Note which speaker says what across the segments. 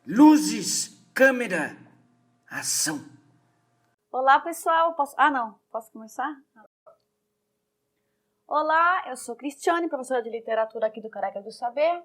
Speaker 1: Luzes, câmera, ação.
Speaker 2: Olá, pessoal. Posso começar? Olá, eu sou Cristiane, professora de literatura aqui do Careca do Saber.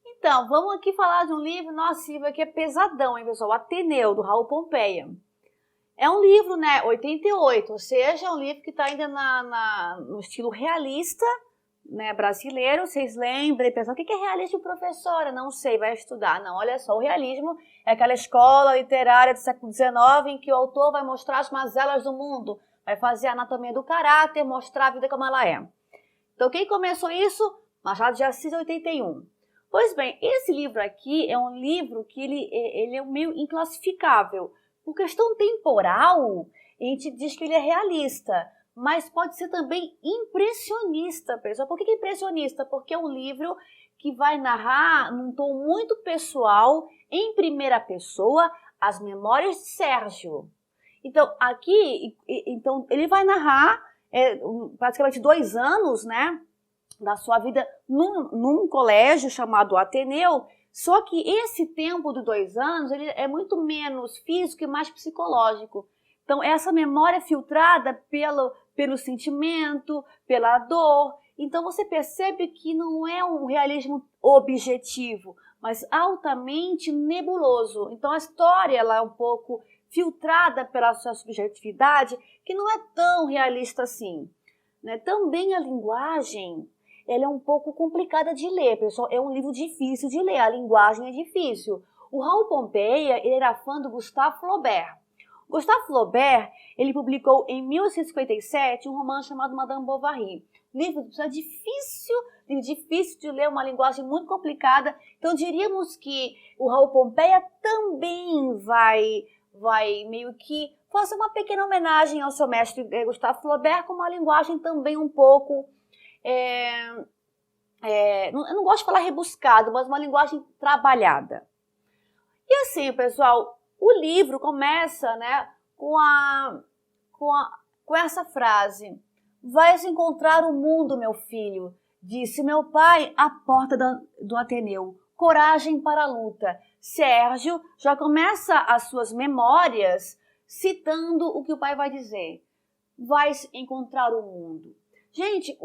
Speaker 2: Então, vamos aqui falar de um livro. Nossa, esse livro aqui é pesadão, hein, pessoal? Ateneu, do Raul Pompeia. É um livro, né, 88, ou seja, é um livro que está ainda no estilo realista, né, brasileiro. Vocês lembram, pensam, o que é realismo, professora? Não sei, vai estudar. Não, olha só, o realismo é aquela escola literária do século XIX em que o autor vai mostrar as mazelas do mundo, vai fazer a anatomia do caráter, mostrar a vida como ela é. Então, quem começou isso? Machado de Assis, 81. Pois bem, esse livro aqui é um livro que ele é meio inclassificável. Por questão temporal, a gente diz que ele é realista, mas pode ser também impressionista, pessoal. Por que é impressionista? Porque é um livro que vai narrar, num tom muito pessoal, em primeira pessoa, as memórias de Sérgio. Então, aqui, ele vai narrar praticamente 2 anos, né, da sua vida num colégio chamado Ateneu. Só que esse tempo de 2 anos ele é muito menos físico e mais psicológico. Então, essa memória filtrada pelo sentimento, pela dor. Então, você percebe que não é um realismo objetivo, mas altamente nebuloso. Então, a história ela é um pouco filtrada pela sua subjetividade, que não é tão realista assim, né? Também a linguagem ela é um pouco complicada de ler, pessoal. É um livro difícil de ler, a linguagem é difícil. O Raul Pompeia ele era fã do Gustave Flaubert. Gustave Flaubert, ele publicou em 1857 um romance chamado Madame Bovary. Livro difícil de ler, uma linguagem muito complicada. Então diríamos que o Raul Pompeia também vai meio que fazer uma pequena homenagem ao seu mestre Gustave Flaubert com uma linguagem também um pouco... eu não gosto de falar rebuscado, mas uma linguagem trabalhada. E assim, pessoal, o livro começa, né, com essa frase: "Vais encontrar o mundo, meu filho", disse meu pai à porta do Ateneu. Coragem para a luta. Sérgio já começa as suas memórias citando o que o pai vai dizer. Vais encontrar o mundo. Gente,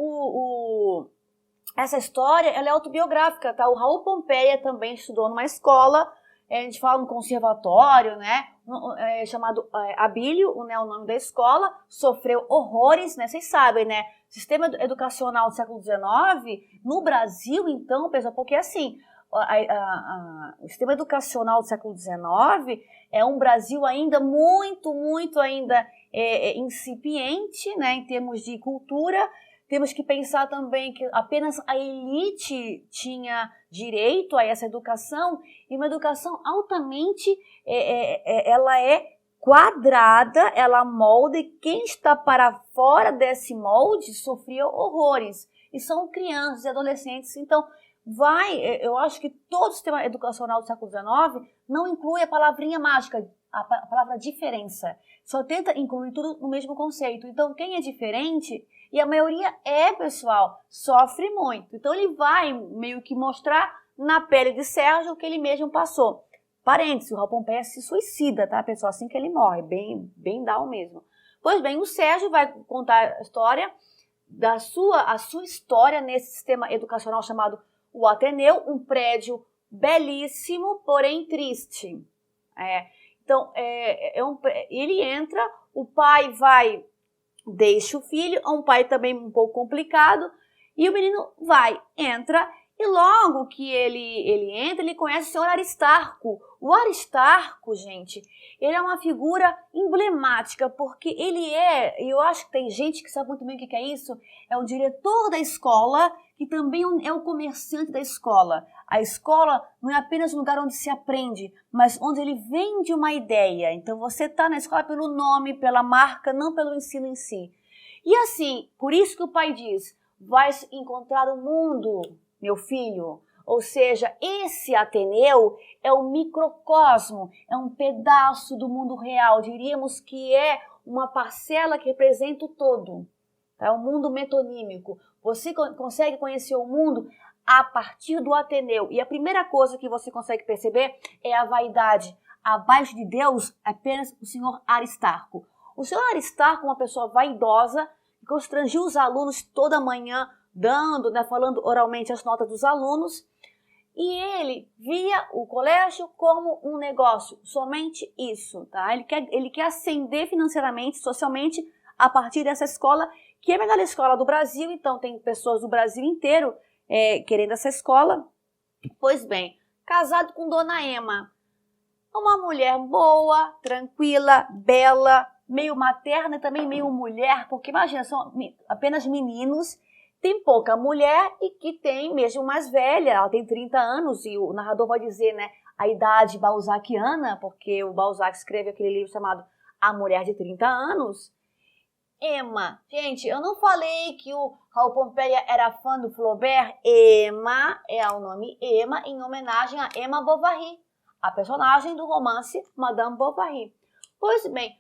Speaker 2: essa história ela é autobiográfica, tá? O Raul Pompeia também estudou numa escola, a gente fala no conservatório, né? Chamado Abílio, né? O nome da escola, sofreu horrores, né? Vocês sabem, né? Sistema educacional do século XIX, no Brasil, então, pessoal, porque assim, o sistema educacional do século XIX é um Brasil ainda muito ainda incipiente, né, em termos de cultura. Temos que pensar também que apenas a elite tinha direito a essa educação, e uma educação altamente, ela é quadrada, ela molda, e quem está para fora desse molde sofria horrores. E são crianças e adolescentes. Então, eu acho que todo o sistema educacional do século XIX não inclui a palavrinha mágica, a palavra diferença. Só tenta incluir tudo no mesmo conceito. Então, quem é diferente, e a maioria pessoal, sofre muito. Então, ele vai meio que mostrar na pele de Sérgio o que ele mesmo passou. Parênteses, o Raul Pompeia se suicida, tá, pessoal? Assim que ele morre, bem down mesmo. Pois bem, o Sérgio vai contar a história a sua história nesse sistema educacional chamado o Ateneu, um prédio belíssimo, porém triste. Então, ele entra, o pai deixa o filho, é um pai também um pouco complicado, e o menino entra, e logo que ele entra, ele conhece o senhor Aristarco. O Aristarco, gente, ele é uma figura emblemática, porque e eu acho que tem gente que sabe muito bem o que é isso, é o diretor da escola, que também é o comerciante da escola. A escola não é apenas um lugar onde se aprende, mas onde ele vende uma ideia. Então você está na escola pelo nome, pela marca, não pelo ensino em si. E assim, por isso que o pai diz: vais encontrar o mundo, meu filho. Ou seja, esse Ateneu é um microcosmo, é um pedaço do mundo real. Diríamos que é uma parcela que representa o todo. É um mundo metonímico. Você consegue conhecer o mundo a partir do Ateneu. E a primeira coisa que você consegue perceber é a vaidade. Abaixo de Deus, apenas o senhor Aristarco. O senhor Aristarco, uma pessoa vaidosa, que constrangiu os alunos toda manhã, dando, né, falando oralmente as notas dos alunos. E ele via o colégio como um negócio, somente isso, tá? Ele quer ascender financeiramente, socialmente, a partir dessa escola, que é a melhor escola do Brasil. Então, tem pessoas do Brasil inteiro querendo essa escola. Pois bem, casado com Dona Ema, uma mulher boa, tranquila, bela, meio materna e também meio mulher, porque imagina, são apenas meninos, tem pouca mulher e que tem mesmo mais velha, ela tem 30 anos e o narrador vai dizer, né, a idade balzaquiana, porque o Balzac escreve aquele livro chamado A Mulher de 30 Anos. Ema, gente, eu não falei que o Raul Pompeia era fã do Flaubert. Ema é o nome Ema em homenagem a Emma Bovary, a personagem do romance Madame Bovary. Pois bem,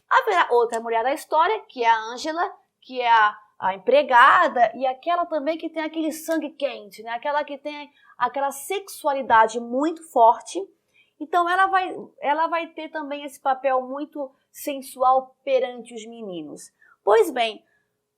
Speaker 2: haverá outra mulher da história, que é a Ângela, que é a empregada, e aquela também que tem aquele sangue quente, né? Aquela que tem aquela sexualidade muito forte. Então ela vai ter também esse papel muito sensual perante os meninos. Pois bem,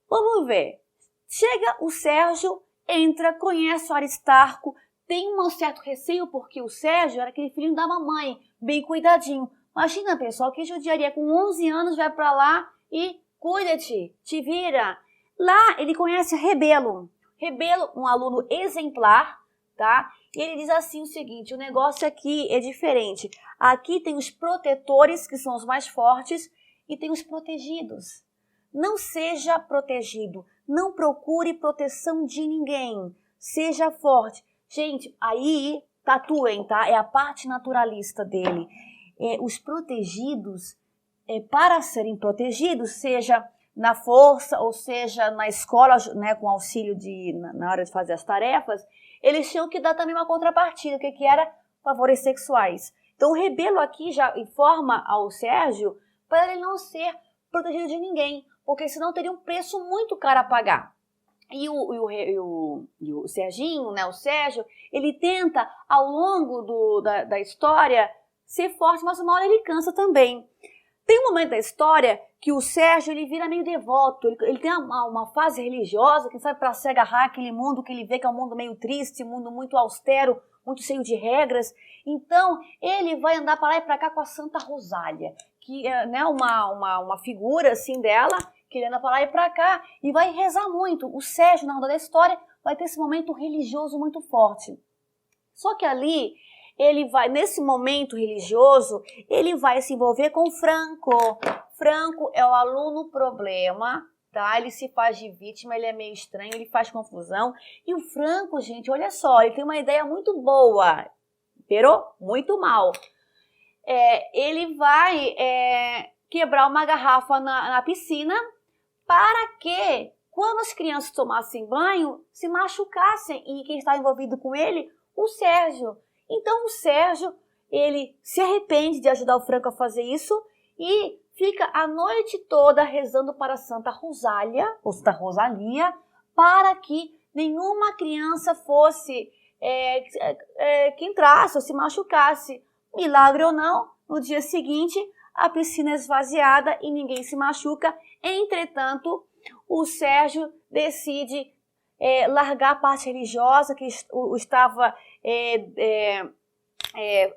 Speaker 2: vamos ver. Chega o Sérgio, entra, conhece o Aristarco, tem um certo receio porque o Sérgio era aquele filhinho da mamãe, bem cuidadinho. Imagina, pessoal, que judiaria com 11 anos vai para lá e cuida-te, te vira. Lá ele conhece Rebelo. Rebelo, um aluno exemplar, tá? E ele diz assim o seguinte, o negócio aqui é diferente. Aqui tem os protetores, que são os mais fortes, e tem os protegidos. Não seja protegido, não procure proteção de ninguém, seja forte. Gente, aí tatuem, tá? É a parte naturalista dele. Os protegidos, para serem protegidos, seja na força, ou seja na escola, né, com auxílio na hora de fazer as tarefas, eles tinham que dar também uma contrapartida, que era favores sexuais. Então o Rebelo aqui já informa ao Sérgio para ele não ser protegido de ninguém, porque senão teria um preço muito caro a pagar. E o Serginho, né, o Sérgio, ele tenta ao longo da história ser forte, mas uma hora ele cansa também. Tem um momento da história que o Sérgio ele vira meio devoto, ele tem uma fase religiosa, que sabe, para se agarrar aquele mundo que ele vê que é um mundo meio triste, um mundo muito austero, muito cheio de regras. Então ele vai andar para lá e para cá com a Santa Rosália, que é, né, uma figura assim dela, que ele anda para lá e para cá e vai rezar muito. O Sérgio, na roda da história, vai ter esse momento religioso muito forte. Só que ali, ele vai, nesse momento religioso, ele vai se envolver com Franco. Franco é o aluno problema, tá? Ele se faz de vítima, ele é meio estranho, ele faz confusão. E o Franco, gente, olha só, ele tem uma ideia muito boa, pero muito mal. Ele vai quebrar uma garrafa na piscina para que, quando as crianças tomassem banho, se machucassem. E quem está envolvido com ele? O Sérgio. Então o Sérgio, ele se arrepende de ajudar o Franco a fazer isso e fica a noite toda rezando para Santa Rosália, ou Santa Rosalia, para que nenhuma criança fosse, que entrasse ou se machucasse. Milagre ou não, no dia seguinte, a piscina é esvaziada e ninguém se machuca. Entretanto, o Sérgio decide largar a parte religiosa que o estava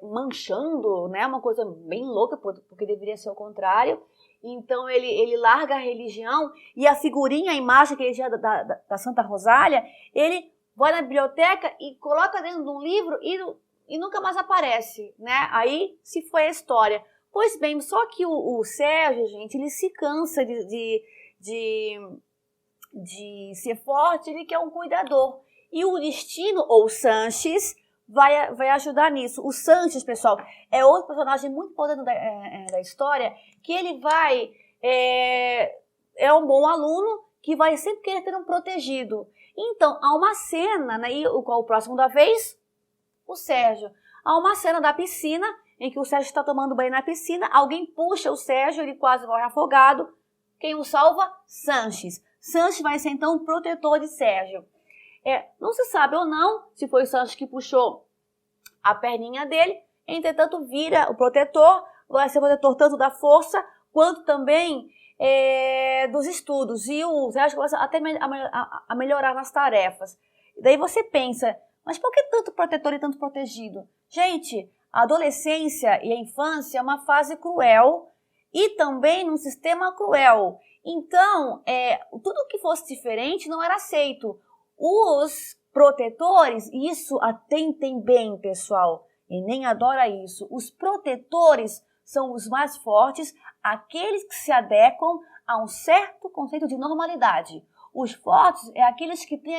Speaker 2: manchando, né? Uma coisa bem louca, porque deveria ser o contrário. Então ele larga a religião e a figurinha, a imagem que ele tinha da Santa Rosália, ele vai na biblioteca e coloca dentro de um livro e nunca mais aparece, né? Aí se foi a história. Pois bem, só que o Sérgio, gente, ele se cansa de ser forte, ele quer um cuidador. E o Destino, ou Sanches, vai ajudar nisso. O Sanches, pessoal, é outro personagem muito importante da história, que ele é um bom aluno, que vai sempre querer ter um protegido. Então, há uma cena, né, e qual o próximo da vez? O Sérgio. Há uma cena da piscina, em que o Sérgio está tomando banho na piscina, alguém puxa o Sérgio, ele quase morre afogado. Quem o salva? Sanches. Sanches vai ser então o protetor de Sérgio. Não se sabe ou não se foi o Sancho que puxou a perninha dele, entretanto vira o protetor, vai ser protetor tanto da força quanto também dos estudos. E o Sérgio começa até a melhorar nas tarefas. Daí você pensa, mas por que tanto protetor e tanto protegido? Gente, a adolescência e a infância é uma fase cruel e também num sistema cruel. Então, tudo que fosse diferente não era aceito. Os protetores, isso atentem bem, pessoal, Enem adora isso. Os protetores são os mais fortes, aqueles que se adequam a um certo conceito de normalidade. Os fortes é aqueles que têm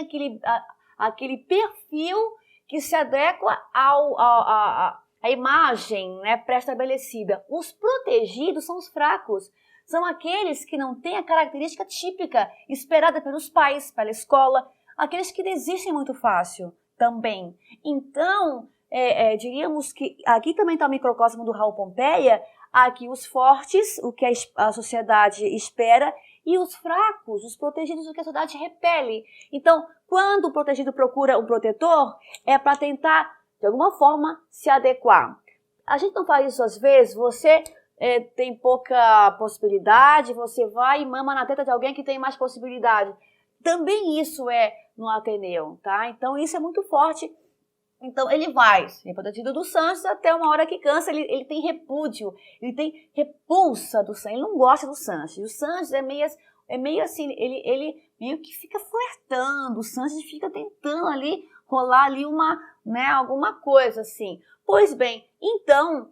Speaker 2: aquele perfil que se adequa à imagem, né, pré-estabelecida. Os protegidos são os fracos. São aqueles que não têm a característica típica esperada pelos pais, pela escola, aqueles que desistem muito fácil também. Então, diríamos que aqui também está o microcosmo do Raul Pompeia, aqui os fortes, o que a sociedade espera, e os fracos, os protegidos, o que a sociedade repele. Então, quando o protegido procura um protetor, é para tentar, de alguma forma, se adequar. A gente não faz isso às vezes, você tem pouca possibilidade, você vai e mama na teta de alguém que tem mais possibilidade. Também isso é no Ateneu, tá? Então, isso é muito forte. Então, ele vai ser protegido do Sanches até uma hora que cansa, ele tem repúdio, ele tem repulsa do Sanches, ele não gosta do Sanches. O Sanches é meio assim, ele meio que fica flertando, o Sanches fica tentando ali, rolar ali alguma coisa assim. Pois bem, então,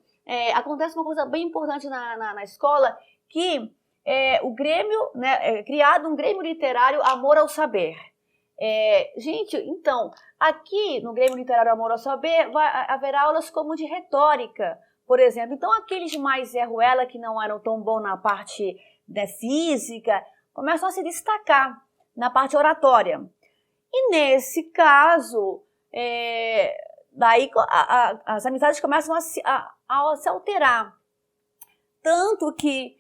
Speaker 2: acontece uma coisa bem importante na escola, que o Grêmio, né, criado um Grêmio Literário Amor ao Saber. Gente, então, aqui no Grêmio Literário Amor ao Saber haverá aulas como de retórica, por exemplo. Então, aqueles mais Zé Ruela que não eram tão bons na parte da física, começam a se destacar na parte oratória. E nesse caso, daí as amizades começam a se alterar. Tanto que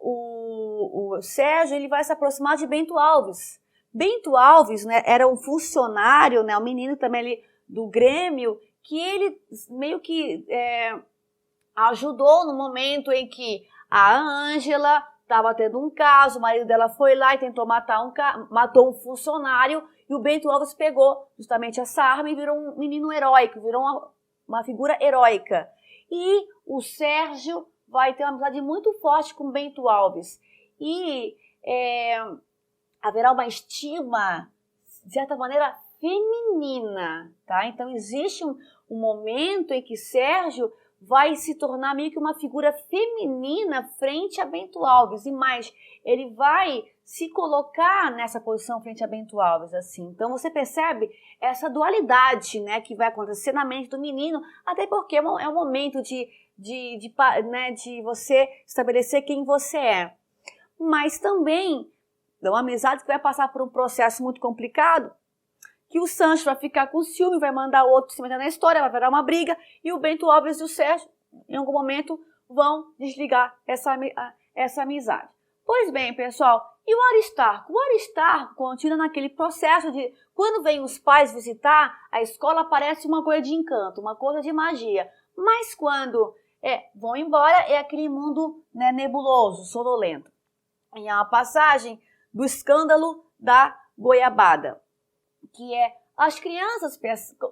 Speaker 2: o Sérgio ele vai se aproximar de Bento Alves. Bento Alves, né, era um funcionário, né, um menino também ali do Grêmio, que ele meio que ajudou no momento em que a Ângela estava tendo um caso, o marido dela foi lá e tentou matou um funcionário, e o Bento Alves pegou justamente essa arma e virou um menino heróico, virou uma figura heróica. E o Sérgio vai ter uma amizade muito forte com o Bento Alves. E haverá uma estima, de certa maneira, feminina, tá? Então, existe um momento em que Sérgio vai se tornar meio que uma figura feminina frente a Bento Alves. E mais, ele vai se colocar nessa posição frente a Bento Alves, assim. Então, você percebe essa dualidade, né, que vai acontecer na mente do menino, até porque é um momento de você estabelecer quem você é. Mas também é uma amizade que vai passar por um processo muito complicado, que o Sancho vai ficar com ciúme, vai mandar outro se meter na história, vai virar uma briga, e o Bento Alves e o Sérgio, em algum momento, vão desligar essa amizade. Pois bem, pessoal, e o Aristarco? O Aristarco continua naquele processo de, quando vem os pais visitar, a escola parece uma coisa de encanto, uma coisa de magia. Mas quando vão embora, é aquele mundo, né, nebuloso, sonolento. E há uma passagem do escândalo da goiabada, que as crianças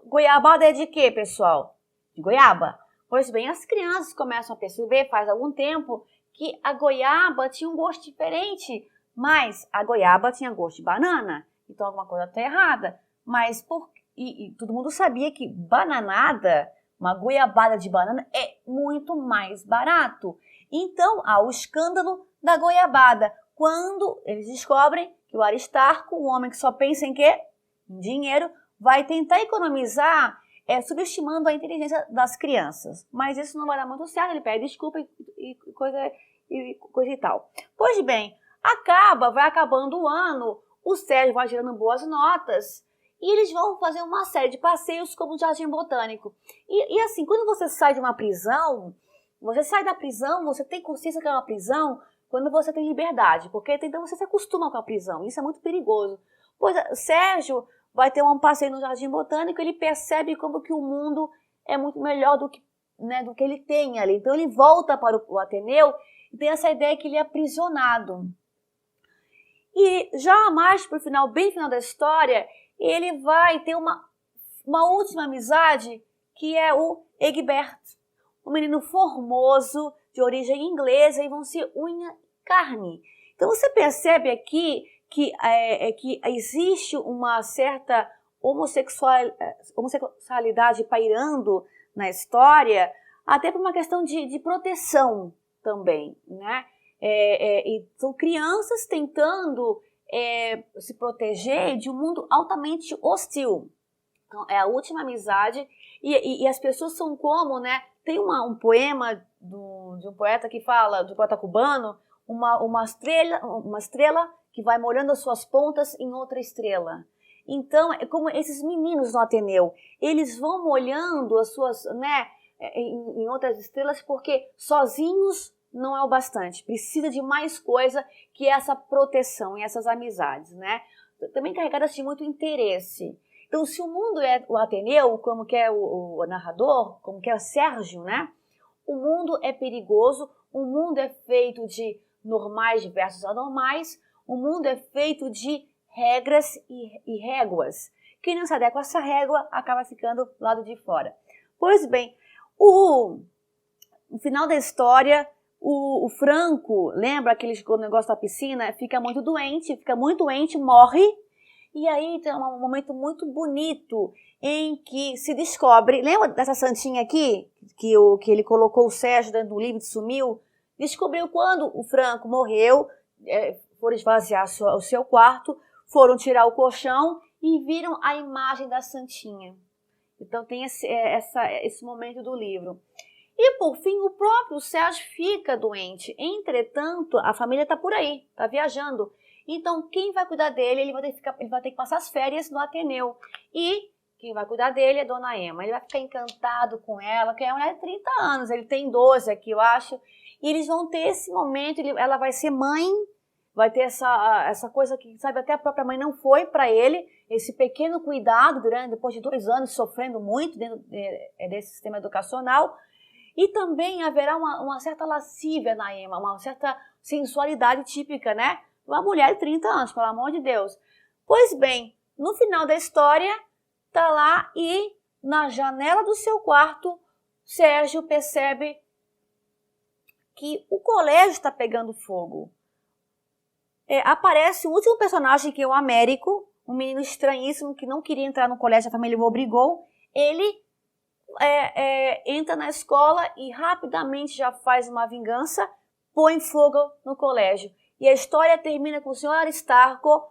Speaker 2: goiabada é de quê, pessoal? De goiaba. Pois bem, as crianças começam a perceber, faz algum tempo, que a goiaba tinha um gosto diferente, mas a goiaba tinha gosto de banana, então alguma coisa está errada. Mas todo mundo sabia que bananada, uma goiabada de banana, é muito mais barato. Então há o escândalo da goiabada, quando eles descobrem que o Aristarco, um homem que só pensa em quê? Em dinheiro, vai tentar economizar, subestimando a inteligência das crianças. Mas isso não vai dar muito certo, ele pede desculpa e coisa e tal. Pois bem, vai acabando o ano, o Sérgio vai gerando boas notas, e eles vão fazer uma série de passeios como o Jardim Botânico. E assim, quando você sai de uma prisão, você tem consciência que é uma prisão quando você tem liberdade, porque então você se acostuma com a prisão, isso é muito perigoso. Pois Sérgio vai ter um passeio no Jardim Botânico, ele percebe como que o mundo é muito melhor do que, né, do que ele tem ali. Então ele volta para o Ateneu e tem essa ideia que ele é aprisionado. E já mais para o final, bem final da história, ele vai ter uma última amizade, que é o Egbert, um menino formoso, de origem inglesa, e vão ser unha e carne. Então você percebe aqui que existe uma certa homossexualidade pairando na história, até por uma questão de proteção também, né? E são crianças tentando se proteger de um mundo altamente hostil. Então, é a última amizade, e as pessoas são como, né? Tem um poema de um poeta que fala, de um poeta cubano, uma estrela que vai molhando as suas pontas em outra estrela. Então, é como esses meninos no Ateneu, eles vão molhando as suas, né, em outras estrelas, porque sozinhos não é o bastante. Precisa de mais coisa que essa proteção e essas amizades, né? Também carregadas de muito interesse. Então, se o mundo é o Ateneu, como que é o narrador, como que é o Sérgio, né? O mundo é perigoso, o mundo é feito de normais versus anormais, o mundo é feito de regras e réguas. Quem não se adequa a essa régua acaba ficando do lado de fora. Pois bem, no final da história, o Franco, lembra aquele negócio da piscina? Fica muito doente, morre. E aí tem um momento muito bonito em que se descobre, lembra dessa santinha aqui, que ele colocou o Sérgio dentro do livro e sumiu? Descobriu quando o Franco morreu, foram esvaziar o seu quarto, foram tirar o colchão e viram a imagem da santinha. Então tem esse momento do livro. E por fim, o próprio Sérgio fica doente. Entretanto, a família está por aí, está viajando. Então, quem vai cuidar dele, ele vai ter que passar as férias no Ateneu. E quem vai cuidar dele é Dona Ema. Ele vai ficar encantado com ela, que é uma mulher de 30 anos, ele tem 12 aqui, eu acho. E eles vão ter esse momento, ela vai ser mãe, vai ter essa coisa que, sabe, até a própria mãe não foi para ele, esse pequeno cuidado, depois de 2 anos sofrendo muito dentro desse sistema educacional. E também haverá uma certa lascívia na Ema, uma certa sensualidade típica, né? Uma mulher de 30 anos, pelo amor de Deus. Pois bem, no final da história, tá lá e na janela do seu quarto, Sérgio percebe que o colégio está pegando fogo. Aparece o último personagem, que é o Américo, um menino estranhíssimo que não queria entrar no colégio, a família o obrigou. Ele entra na escola e rapidamente já faz uma vingança, põe fogo no colégio. E a história termina com o senhor Aristarco,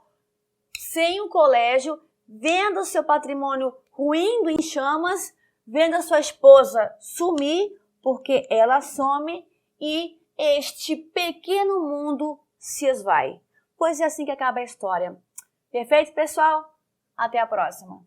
Speaker 2: sem o colégio, vendo o seu patrimônio ruindo em chamas, vendo a sua esposa sumir, porque ela some, e este pequeno mundo se esvai. Pois é assim que acaba a história. Perfeito, pessoal? Até a próxima!